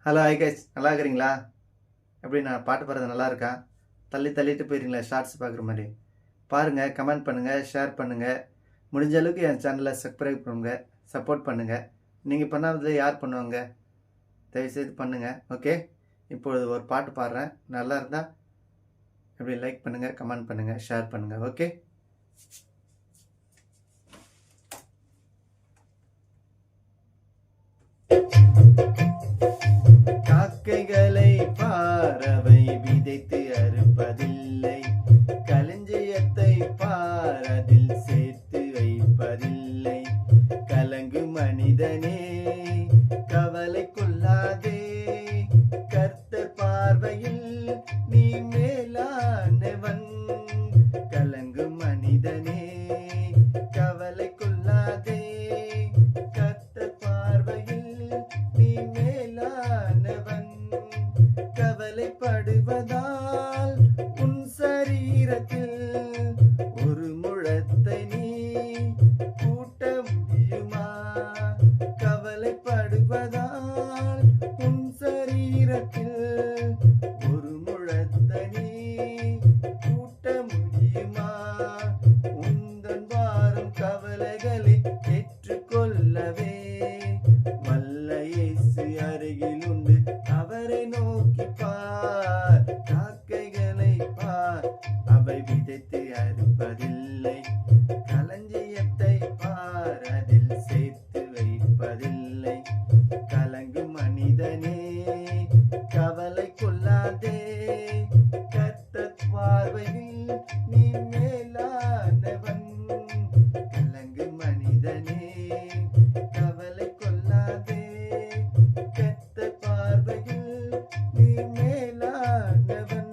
Hello hi guys, நல்லா இருக்கிறீங்களா? எப்படி நான் பாட்டு பாடுறது நல்லா இருக்கா? தள்ளிட்டு போயிருங்களா ஷார்ட்ஸ் பார்க்குற மாதிரி? பாருங்கள், கமெண்ட் பண்ணுங்கள், ஷேர் பண்ணுங்கள். முடிஞ்ச அளவுக்கு என் சேனலை சப்ஸ்கிரைப் பண்ணுங்கள், சப்போர்ட் பண்ணுங்கள். நீங்கள் பண்ணாதது யார் பண்ணுவாங்க? தயவுசெய்து பண்ணுங்கள். ஓகே, இப்பொழுது ஒரு பாட்டு பாடுறேன். நல்லா இருந்தால் எப்படி லைக் பண்ணுங்கள், கமெண்ட் பண்ணுங்கள், ஷேர் பண்ணுங்கள். ஓகே, காக்கைகளை பாரவை விதைத்து அறுப்பதில்லை, களஞ்சியத்தை பாரதில் சேர்த்து வைப்பதில்லை. கலங்கு மனிதனே, கவலை கொள்ளாதே, கர்த்தர் பார்வையில் நீ மேலானவன். கலங்கு மனிதனே, கவலை கொள்ளாதே, கர்த்தர் பார்வையில் நீ மேலானவன். கவலைப்படுவதால் உன் சரீரத்தில் ஒரு முழத்தை நீ கூட்ட முடியுமா? கவலைப்படுவதால் உன் சரீரத்தில் ஒரு முழத்தை நீ கூட்ட முடியுமா? உந்தன் வாரம் கவலைகளை ஏற்றுக்கொள்ளவே வல்ல இயேசு அருகில் உண்டு, அவரை நோக்கி பார். காக்கைகளை பார், அவை விதைத்து அறுப்பதில்லை, களஞ்சியத்தை பார், அதில் சேர்த்து வைப்பதில்லை. கலங்கு மனிதனே, கவலை கொள்ளாதே, கர்த்தர் பார்வையில் நீ மேலானவன். கலங்கு மனிதனே, கவலை கொள்ளாதே, கர்த்தர் பார்வையில் நீ மேலானவன்.